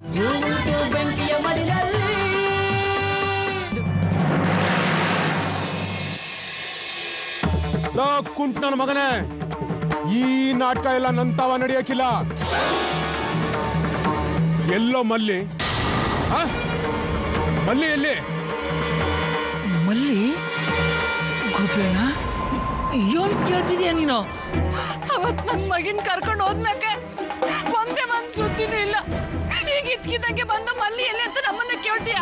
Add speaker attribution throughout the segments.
Speaker 1: ಬೆಂಕಿಯ ಮಡಿಲಲ್ಲಿ
Speaker 2: ಕುಂಟ್ ನನ್ನ ಮಗನೇ, ಈ ನಾಟಕ ಎಲ್ಲ ನಂತವ ನಡೆಯಕ್ಕಿಲ್ಲ. ಎಲ್ಲೋ ಮಲ್ಲಿ, ಮಲ್ಲಿ ಎಲ್ಲಿ?
Speaker 1: ಮಲ್ಲಿ ಗೋಪೇಣ ಏನ್ ಕೇಳ್ತಿದ್ಯಾ ನೀನು? ಅವತ್ ನನ್ ಮಗಿನ್ ಕರ್ಕೊಂಡು ಹೋದ್ಮ್ಯಾಕೆ ಒಂದೇ ಒಂದ್ ಸುದ್ದಿನೂ ಇಲ್ಲ. ಈಗ ಇದ್ಕಿದಂಗೆ ಬಂದು ಮಲ್ಲಿ ಎಲ್ಲಿ ಅಂತ ನಮ್ಮನ್ನ ಕೇಳ್ತೀಯ?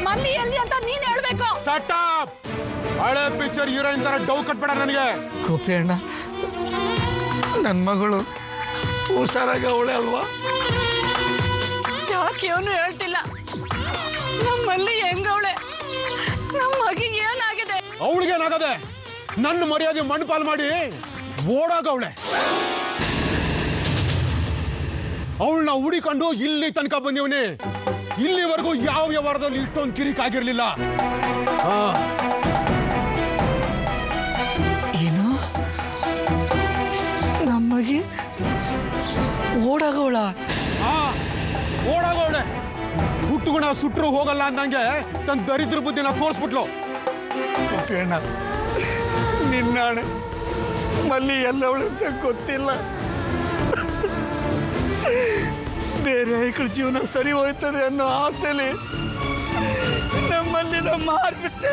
Speaker 1: ಮಲ್ಲಿ ಎಲ್ಲಿ ಅಂತ ನೀನ್ ಹೇಳ್ಬೇಕು.
Speaker 2: ಸಟಾಪ್ ಹಳೆ ಪಿಕ್ಚರ್ ಹೀರೋಯಿನ್ ತರ ಡೌ ಕಟ್ಬೇಡ ನನಗೆ.
Speaker 1: ಗೋಪೇಣ್ಣ, ನನ್ ಮಗಳು ಹುಷಾರಾಗ ಅವಳೆ ಅಲ್ವಾ? ಯಾಕೆ ಅವನು ಹೇಳ್ತಿಲ್ಲ? ನಮ್ಮಲ್ಲಿ ಹೆಂಗವಳೆ? ನಮ್ಮ ಮಗಿಗೆ ಏನಾಗಿದೆ?
Speaker 2: ಅವಳಿಗೇನಾಗದೆ? ನನ್ನ ಮರ್ಯಾದೆ ಮಣ್ಣು ಮಾಡಿ ಓಡಾಗವಳೆ. ಅವಳನ್ನ ಹುಡಿಕೊಂಡು ಇಲ್ಲಿ ತನಕ ಬಂದಿವನಿ. ಇಲ್ಲಿವರೆಗೂ ಯಾವ ವ್ಯವಹಾರದಲ್ಲಿ ಇಷ್ಟೊಂದು ಕಿರಿಕ್ ಆಗಿರ್ಲಿಲ್ಲ.
Speaker 1: ಏನು ನಮಗೆ ಓಡಾಗವಳ?
Speaker 2: ಓಡಾಗವಳೆ. ಹುಟ್ಟುಗುಣ ಸುಟ್ರು ಹೋಗಲ್ಲ ಅಂದಂಗೆ ತನ್ನ ದರಿದ್ರ ಬುದ್ಧಿನ ತೋರಿಸ್ಬಿಟ್ಲು.
Speaker 3: ಅಣ್ಣ, ನಿನ್ನಾಣೆ ಮಲ್ಲಿ ಎಲ್ಲವಳಂತ ಗೊತ್ತಿಲ್ಲ. ಬೇರೆ ಐಕ್ಳ ಜೀವನ ಸರಿ ಹೋಯ್ತದೆ ಅನ್ನೋ ಆಸೆಲಿ ನಮ್ಮಲ್ಲಿ ಮಾರ್ಬಿಟ್ಟೆ.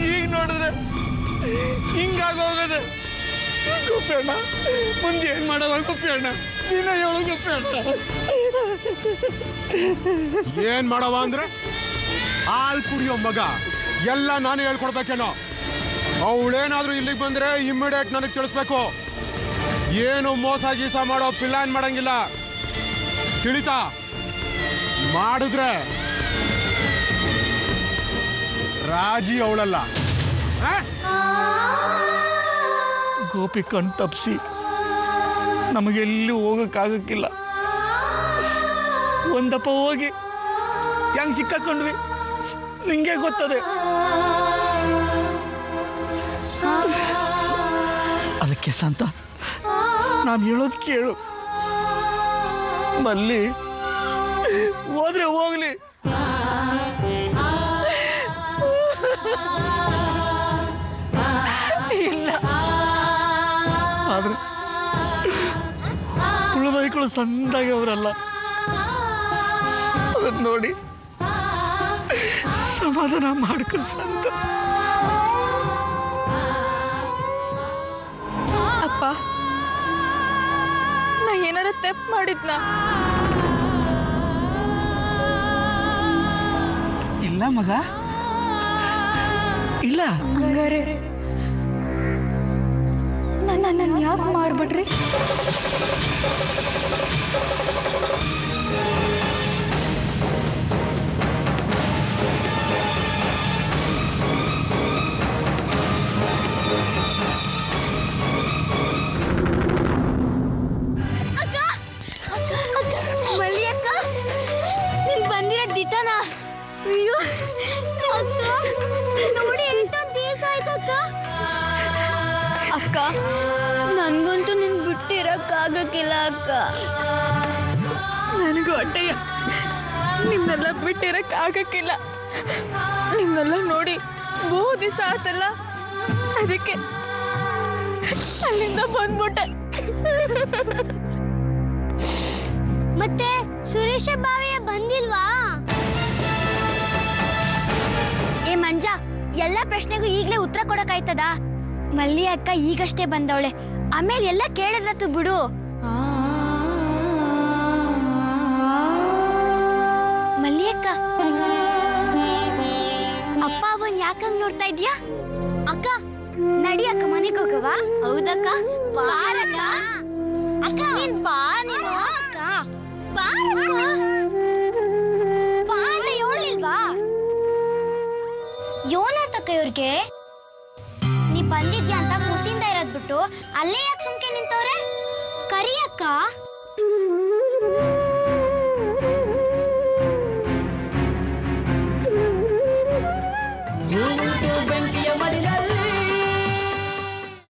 Speaker 3: ಈಗ ನೋಡಿದ್ರೆ ಹಿಂಗಾಗೋಗದೆ. ಗೋಪಣ್ಣ, ಮುಂದೆ ಏನ್ ಮಾಡವ ಗೋಪಣ್ಣ? ದಿನ ಹೇಳು ಗೋಪಣ್ಣ.
Speaker 2: ಏನ್ ಮಾಡವ ಅಂದ್ರೆ ಹಾಲ್ ಕುಡಿಯೋ ಮಗ ಎಲ್ಲ ನಾನು ಹೇಳ್ಕೊಡ್ಬೇಕೇನೋ. ಅವಳೇನಾದ್ರೂ ಇಲ್ಲಿಗೆ ಬಂದ್ರೆ ಇಮ್ಮಿಡಿಯೇಟ್ ನನಗೆ ತಿಳಿಸ್ಬೇಕು. ಏನು ಮೋಸ ಗೀಸ ಮಾಡೋ ಪ್ಲಾನ್ ಮಾಡಂಗಿಲ್ಲ, ತಿಳಿತಾ? ಮಾಡಿದ್ರೆ ರಾಜಿ ಅವಳಲ್ಲ.
Speaker 3: ಗೋಪಿ ಕಣ್ ತಪ್ಸಿ ನಮಗೆಲ್ಲೂ ಹೋಗಕ್ಕಾಗಕ್ಕಿಲ್ಲ. ಒಂದಪ್ಪ ಹೋಗಿ ಹೆಂಗ್ ಸಿಕ್ಕಾಕೊಂಡ್ವಿ ನಿಂಗೆ ಗೊತ್ತದೆ. ಅದಕ್ಕೆ ಸಂತ ನಾನು ಹೇಳೋದು ಕೇಳು. ಮಲ್ಲಿ ಹೋದ್ರೆ ಹೋಗ್ಲಿ,
Speaker 1: ಇಲ್ಲ
Speaker 3: ಆದ್ರೆ ಉಳಿದೈಗಳು ಸಣ್ಣದಾಗಿ ಅವರಲ್ಲ. ಅದನ್ನ ನೋಡಿ ಸಮಾಧಾನ ಮಾಡ್ಕೊಂಡು ಸಂತ.
Speaker 4: ಅಪ್ಪ, ನಾ ಏನಾರ ತಪ್ಪು ಮಾಡಿದ್ನ?
Speaker 1: ಇಲ್ಲ ಮಗ, ಇಲ್ಲ.
Speaker 4: ಹಂಗಾರೆ ನನ್ನ ಯಾಕೆ ಮಾಡ್ಬಿಟ್ರಿ?
Speaker 5: ಮಲ್ಲಿ ಅಕ್ಕ, ನೀನ್ ಬಂದಿರೋ ದಿಟನಾ? ಅಯ್ಯೋ ಅಕ್ಕ, ನೋಡಿ ಎಷ್ಟೊಂದು ದಿವಸ ಆಯ್ತಕ್ಕ. ಅಕ್ಕ, ನನ್ಗಂತೂ ನಿನ್ ಬಿಟ್ಟಿರಕ್ಕಾಗಕ್ಕಿಲ್ಲ ಅಕ್ಕ.
Speaker 4: ನನಗೂ ಅಡ್ಡಯ್ಯ, ನಿಮ್ನೆಲ್ಲ ಬಿಟ್ಟಿರಕ್ ಆಗಕ್ಕಿಲ್ಲ. ನಿಮ್ನೆಲ್ಲ ನೋಡಿ ಬಹು ದಿವಸ ಆತಲ್ಲ, ಅದಕ್ಕೆ ಅಲ್ಲಿಂದ ಬಂದ್ಬಿಟ್ಟೆ.
Speaker 5: ಮತ್ತೆ ಸುರೇಶ ಬಾವಿಯ ಬಂದಿಲ್ವಾ? ಏ ಮಂಜ, ಎಲ್ಲ ಪ್ರಶ್ನೆಗೂ ಈಗ್ಲೇ ಉತ್ತರ ಕೊಡಕ್ಕಾಯ್ತದ? ಮಲ್ಲಿ ಅಕ್ಕ ಈಗಷ್ಟೇ ಬಂದವಳೆ, ಆಮೇಲೆ ಎಲ್ಲ ಕೇಳಿದ್ರತು ಬಿಡು. ಮಲ್ಲಿ ಅಕ್ಕ, ಅಪ್ಪ ಅವನ್ ಯಾಕಂಗ್ ನೋಡ್ತಾ ಇದ್ಯಾ? ಅಕ್ಕ ನಡಿ ಅಕ್ಕ, ಮನೆಗೆ ಹೋಗವಾ? ಹೌದಕ್ಕ, ಬಾರಕ್ಕ. ಅಕ್ಕ ನೀನ್ ಬಾ, ನೀನು ಅಕ್ಕ ಹೇಳಿಲ್ವಾ? ಯೋನಾತಕ್ಕ ಇವ್ರಿಗೆ ನೀ ಬಂದಿದ್ಯಾ ಅಂತ ಖುಷಿಯಿಂದ ಇರೋದ್ ಬಿಟ್ಟು ಅಲ್ಲೇ ಯಾಕೆ ಸುಮ್ಕೆ ನಿಂತವ್ರೆ? ಕರಿ ಅಕ್ಕ.